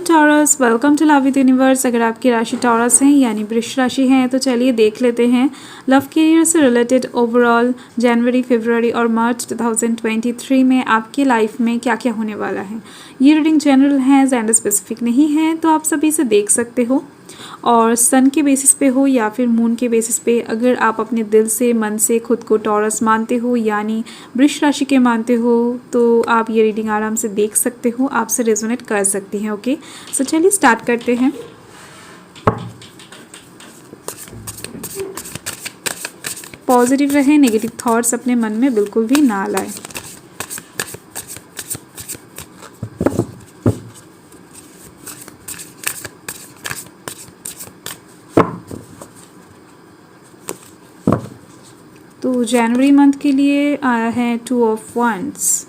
Taurus, welcome to love with universe. अगर आपकी राशि टॉरस है यानी वृष राशि है तो चलिए देख लेते हैं लव करियर से रिलेटेड ओवरऑल जनवरी, फरवरी और मार्च 2023 में आपकी लाइफ में क्या क्या होने वाला है। ये रीडिंग जनरल है, जेंडर स्पेसिफिक नहीं है, तो आप सभी से देख सकते हो और सन के बेसिस पे हो या फिर मून के बेसिस पे। अगर आप अपने दिल से, मन से खुद को टॉरस मानते हो यानी वृष राशि के मानते हो तो आप ये रीडिंग आराम से देख सकते हो, आपसे रेजोनेट कर सकती हैं। ओके, सो चलिए स्टार्ट करते हैं। पॉजिटिव रहे, नेगेटिव थॉट्स अपने मन में बिल्कुल भी ना लाए। तो जनवरी मंथ के लिए आया है 2 ऑफ वंड्स।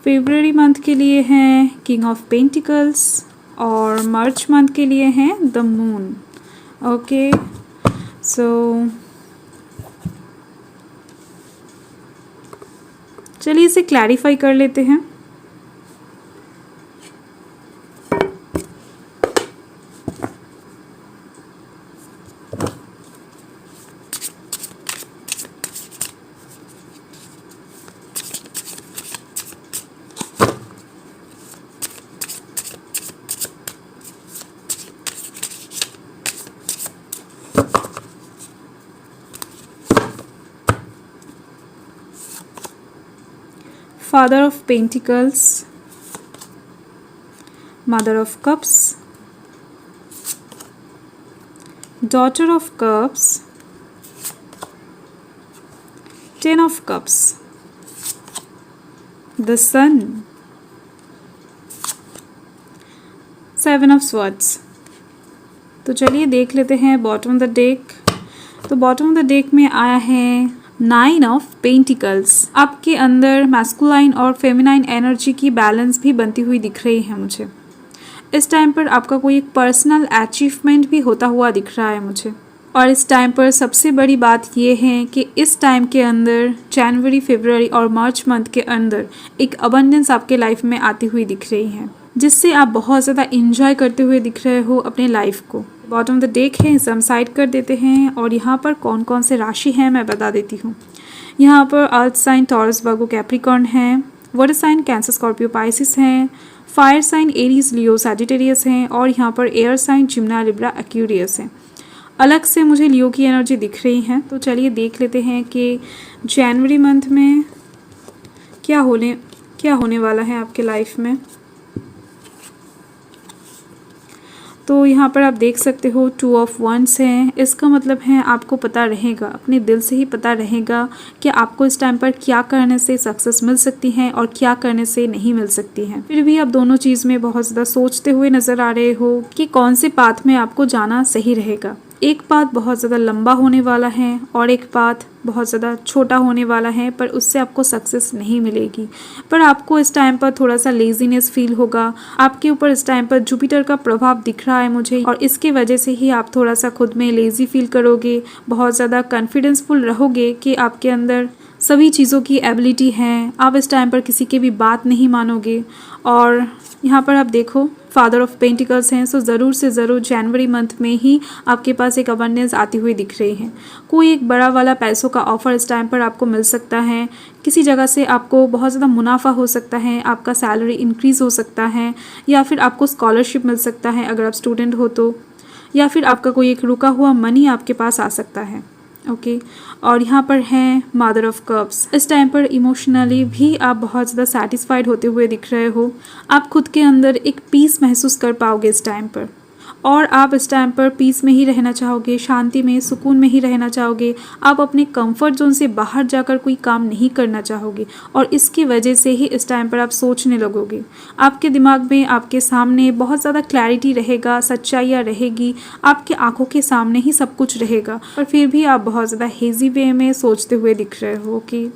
फरवरी मंथ के लिए है किंग ऑफ पेंटिकल्स और मार्च मंथ के लिए है द मून। ओके, सो चलिए इसे क्लैरिफाई कर लेते हैं। Father of Pentacles, Mother of Cups, Daughter of Cups, Ten of Cups, the Sun, Seven of Swords। तो चलिए देख लेते हैं बॉटम ऑफ द डेक। तो बॉटम ऑफ द डेक में आया है 9 ऑफ पेंटिकल्स। आपके अंदर मैस्कुलाइन और फेमिनाइन एनर्जी की बैलेंस भी बनती हुई दिख रही है मुझे। इस टाइम पर आपका कोई एक पर्सनल अचीवमेंट भी होता हुआ दिख रहा है मुझे। और इस टाइम पर सबसे बड़ी बात यह है कि इस टाइम के अंदर जनवरी, फरवरी और मार्च मंथ के अंदर एक अबंडेंस आपके लाइफ में आती हुई दिख रही है, जिससे आप बहुत ज़्यादा इंजॉय करते हुए दिख रहे हो अपने लाइफ को। बॉटम ऑफ द डेक है, इसे हम साइड कर देते हैं। और यहाँ पर कौन कौन से राशि हैं मैं बता देती हूँ। यहाँ पर earth sign Taurus, Virgo, Capricorn है। Water sign Cancer, Scorpio, Pisces हैं। Fire sign Aries, Leo, Sagittarius हैं। और यहाँ पर air sign Gemini, Libra, Aquarius है। अलग से मुझे लियो की एनर्जी दिख रही है। तो चलिए देख लेते हैं कि जनवरी मंथ में क्या होने वाला है आपके लाइफ में। तो यहाँ पर आप देख सकते हो 2 ऑफ वंड्स हैं। इसका मतलब है आपको पता रहेगा, अपने दिल से ही पता रहेगा कि आपको इस टाइम पर क्या करने से सक्सेस मिल सकती है और क्या करने से नहीं मिल सकती है। फिर भी आप दोनों चीज़ में बहुत ज़्यादा सोचते हुए नज़र आ रहे हो कि कौन से पाथ में आपको जाना सही रहेगा। एक पाथ बहुत ज़्यादा लंबा होने वाला है और एक पाथ बहुत ज़्यादा छोटा होने वाला है, पर उससे आपको सक्सेस नहीं मिलेगी। पर आपको इस टाइम पर थोड़ा सा लेजीनेस फील होगा। आपके ऊपर इस टाइम पर जुपिटर का प्रभाव दिख रहा है मुझे और इसके वजह से ही आप थोड़ा सा खुद में लेजी फील करोगे। बहुत ज़्यादा कॉन्फिडेंसफुल रहोगे कि आपके अंदर सभी चीज़ों की एबिलिटी है। आप इस टाइम पर किसी की भी बात नहीं मानोगे। और यहाँ पर आप देखो फादर ऑफ पेंटिकल्स हैं, सो ज़रूर से ज़रूर जनवरी मंथ में ही आपके पास एक अबंडेंस आती हुई दिख रही है। कोई एक बड़ा वाला पैसों का ऑफर इस टाइम पर आपको मिल सकता है। किसी जगह से आपको बहुत ज़्यादा मुनाफा हो सकता है, आपका सैलरी इंक्रीज़ हो सकता है, या फिर आपको स्कॉलरशिप मिल सकता है अगर आप स्टूडेंट हो तो, या फिर आपका कोई एक रुका हुआ मनी आपके पास आ सकता है। ओके, और यहाँ पर है मदर ऑफ कप्स। इस टाइम पर इमोशनली भी आप बहुत ज़्यादा सेटिस्फाइड होते हुए दिख रहे हो। आप खुद के अंदर एक पीस महसूस कर पाओगे इस टाइम पर, और आप इस टाइम पर पीस में ही रहना चाहोगे, शांति में, सुकून में ही रहना चाहोगे। आप अपने कंफर्ट जोन से बाहर जाकर कोई काम नहीं करना चाहोगे और इसकी वजह से ही इस टाइम पर आप सोचने लगोगे। आपके दिमाग में, आपके सामने बहुत ज़्यादा क्लैरिटी रहेगा, सच्चाइयाँ रहेगी, आपके आंखों के सामने ही सब कुछ रहेगा, पर फिर भी आप बहुत ज़्यादा हेजी वे में सोचते हुए दिख रहे हो। कि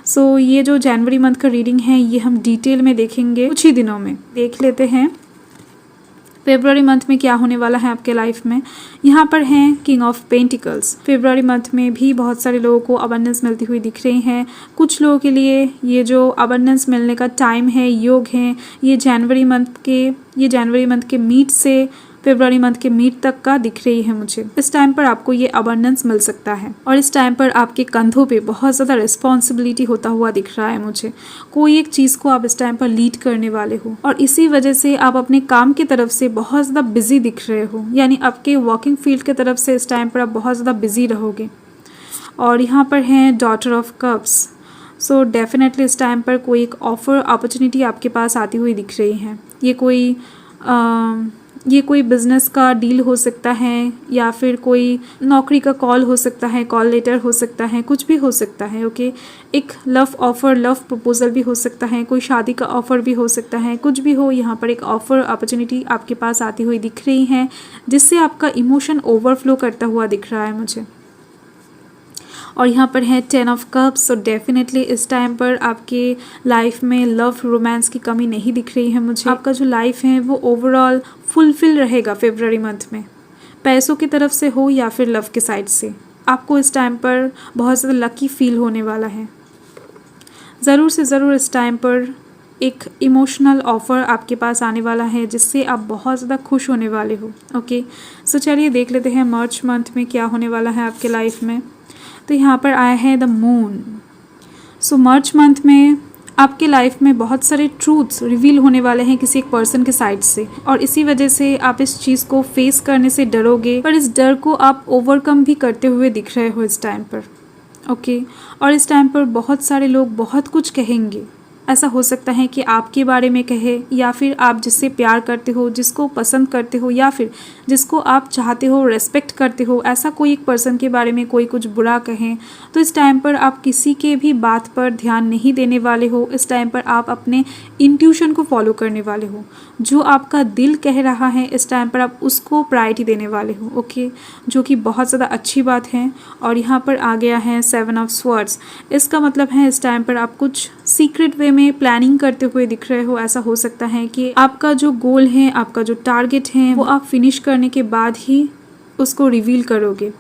सो ये जो जनवरी मंथ का रीडिंग है ये हम डिटेल में देखेंगे कुछ ही दिनों में। देख लेते हैं फरवरी मंथ में क्या होने वाला है आपके लाइफ में। यहाँ पर हैं king of pentacles. February month में भी बहुत सारे लोगों को अबंडेंस मिलती हुई दिख रही हैं। कुछ लोगों के लिए ये जो अबंडेंस मिलने का टाइम है, योग है, ये जनवरी मंथ के मिड से फरवरी मंथ के मिड तक का दिख रही है मुझे। इस टाइम पर आपको ये अबंडेंस मिल सकता है और इस टाइम पर आपके कंधों पे बहुत ज़्यादा रिस्पॉन्सिबिलिटी होता हुआ दिख रहा है मुझे। कोई एक चीज़ को आप इस टाइम पर लीड करने वाले हो और इसी वजह से आप अपने काम की तरफ से बहुत ज़्यादा बिजी दिख रहे हो, यानी आपके वर्किंग फील्ड की तरफ से इस टाइम पर आप बहुत ज़्यादा बिजी रहोगे। और यहाँ पर हैं daughter of cups. So definitely इस टाइम पर कोई एक ऑफर अपॉर्चुनिटी आपके पास आती हुई दिख रही है। ये कोई बिजनेस का डील हो सकता है या फिर कोई नौकरी का कॉल हो सकता है, कॉल लेटर हो सकता है, कुछ भी हो सकता है। ओके, एक लव ऑफर, लव प्रपोजल भी हो सकता है, कोई शादी का ऑफर भी हो सकता है, कुछ भी हो। यहाँ पर एक ऑफर अपॉर्चुनिटी आपके पास आती हुई दिख रही है जिससे आपका इमोशन ओवरफ्लो करता हुआ दिख रहा है मुझे। और यहाँ पर है 10 ऑफ कप्स। सो डेफिनेटली इस टाइम पर आपके लाइफ में लव रोमांस की कमी नहीं दिख रही है मुझे। आपका जो लाइफ है वो ओवरऑल फुलफिल रहेगा फरवरी मंथ में, पैसों की तरफ से हो या फिर लव के साइड से। आपको इस टाइम पर बहुत ज़्यादा लकी फील होने वाला है। ज़रूर से ज़रूर इस टाइम पर एक इमोशनल ऑफ़र आपके पास आने वाला है जिससे आप बहुत ज़्यादा खुश होने वाले हो। ओके, सो चलिए देख लेते हैं मार्च मंथ में क्या होने वाला है आपके लाइफ में। तो यहाँ पर आया है the moon. So March month में आपके लाइफ में बहुत सारे ट्रूथ्स रिवील होने वाले हैं किसी एक पर्सन के साइड से, और इसी वजह से आप इस चीज़ को फेस करने से डरोगे, पर इस डर को आप ओवरकम भी करते हुए दिख रहे हो इस टाइम पर। ओके, और इस टाइम पर बहुत सारे लोग बहुत कुछ कहेंगे। ऐसा हो सकता है कि आपके बारे में कहे, या फिर आप जिससे प्यार करते हो, जिसको पसंद करते हो, या फिर जिसको आप चाहते हो, रेस्पेक्ट करते हो, ऐसा कोई एक पर्सन के बारे में कोई कुछ बुरा कहें। तो इस टाइम पर आप किसी के भी बात पर ध्यान नहीं देने वाले हो। इस टाइम पर आप अपने इंट्यूशन को फॉलो करने वाले हो। जो आपका दिल कह रहा है इस टाइम पर आप उसको प्रायोरिटी देने वाले हो। ओके, जो कि बहुत ज़्यादा अच्छी बात है। और यहाँ पर आ गया है 7 ऑफ स्वॉर्ड्स। इसका मतलब है इस टाइम पर आप कुछ सीक्रेट वे में प्लानिंग करते हुए दिख रहे हो। ऐसा हो सकता है कि आपका जो गोल है, आपका जो टारगेट है, वो आप फिनिश करने के बाद ही उसको रिवील करोगे।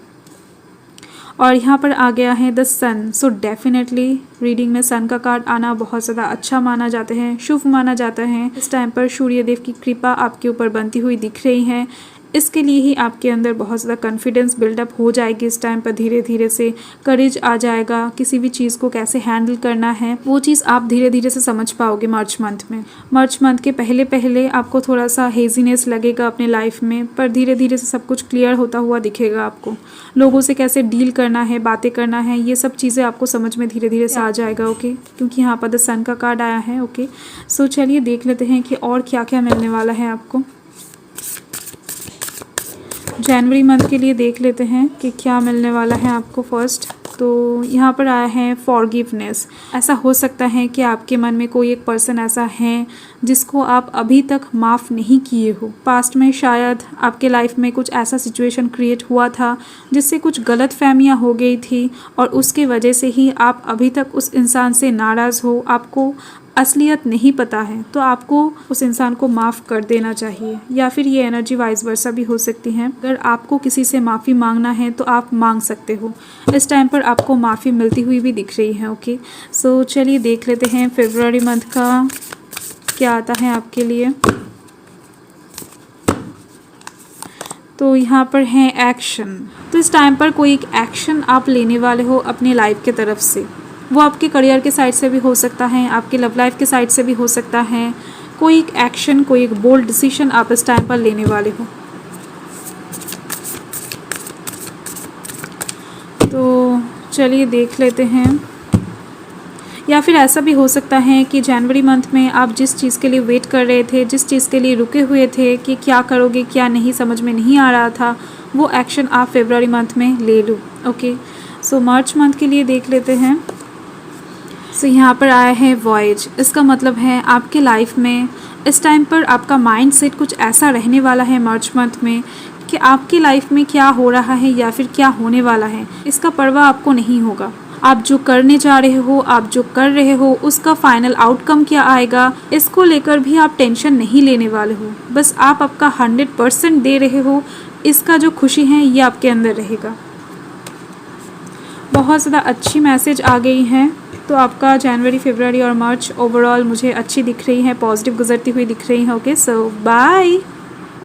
और यहाँ पर आ गया है the sun. So definitely reading में सन का कार्ड आना बहुत ज़्यादा अच्छा माना जाता है, शुभ माना जाता है। इस टाइम पर सूर्य देव की कृपा आपके ऊपर बनती हुई दिख रही है। इसके लिए ही आपके अंदर बहुत ज़्यादा कॉन्फिडेंस बिल्डअप हो जाएगी। इस टाइम पर धीरे धीरे से करेज आ जाएगा। किसी भी चीज़ को कैसे हैंडल करना है वो चीज़ आप धीरे धीरे से समझ पाओगे मार्च मंथ में। मार्च मंथ के पहले पहले आपको थोड़ा सा हेजीनेस लगेगा अपने लाइफ में, पर धीरे धीरे से सब कुछ क्लियर होता हुआ दिखेगा आपको। लोगों से कैसे डील करना है, बातें करना है, ये सब चीज़ें आपको समझ में धीरे धीरे से आ जाएगा। ओके, क्योंकि यहाँ पर द सन का कार्ड आया है। ओके, सो चलिए देख लेते हैं कि और क्या क्या मिलने वाला है आपको। जनवरी मंथ के लिए देख लेते हैं कि क्या मिलने वाला है आपको फर्स्ट। तो यहाँ पर आया है फॉरगिवनेस। ऐसा हो सकता है कि आपके मन में कोई एक पर्सन ऐसा है जिसको आप अभी तक माफ़ नहीं किए हो। पास्ट में शायद आपके लाइफ में कुछ ऐसा सिचुएशन क्रिएट हुआ था जिससे कुछ गलत फहमियाँ हो गई थी, और उसके वजह से ही आप अभी तक उस इंसान से नाराज़ हो। आपको असलियत नहीं पता है, तो आपको उस इंसान को माफ़ कर देना चाहिए, या फिर ये एनर्जी वाइस वर्सा भी हो सकती है। अगर आपको किसी से माफ़ी मांगना है तो आप मांग सकते हो। इस टाइम पर आपको माफ़ी मिलती हुई भी दिख रही है। ओके, सो चलिए देख लेते हैं फरवरी मंथ का क्या आता है आपके लिए। तो यहाँ पर है एक्शन। तो इस टाइम पर कोई एक एक्शन आप लेने वाले हो अपनी लाइफ के तरफ से। वो आपके करियर के साइड से भी हो सकता है, आपके लव लाइफ के साइड से भी हो सकता है। कोई एक एक्शन, कोई एक बोल्ड डिसीजन आप इस टाइम पर लेने वाले हो। तो चलिए देख लेते हैं। या फिर ऐसा भी हो सकता है कि जनवरी मंथ में आप जिस चीज़ के लिए वेट कर रहे थे, जिस चीज़ के लिए रुके हुए थे कि क्या करोगे क्या नहीं, समझ में नहीं आ रहा था, वो एक्शन आप फरवरी मंथ में ले लो। ओके, सो मार्च मंथ के लिए देख लेते हैं। सो यहाँ पर आया है वॉयज। इसका मतलब है आपके लाइफ में इस टाइम पर आपका माइंड सेट कुछ ऐसा रहने वाला है मार्च मंथ में कि आपकी लाइफ में क्या हो रहा है या फिर क्या होने वाला है इसका परवाह आपको नहीं होगा। आप जो करने जा रहे हो, आप जो कर रहे हो, उसका फाइनल आउटकम क्या आएगा, इसको लेकर भी आप टेंशन नहीं लेने वाले हो। बस आप आपका 100% दे रहे हो, इसका जो खुशी है ये आपके अंदर रहेगा। बहुत ज़्यादा अच्छी मैसेज आ गई हैं। तो आपका जनवरी, फरवरी और मार्च ओवरऑल मुझे अच्छी दिख रही है, पॉजिटिव गुजरती हुई दिख रही है। ओके, सो बाय।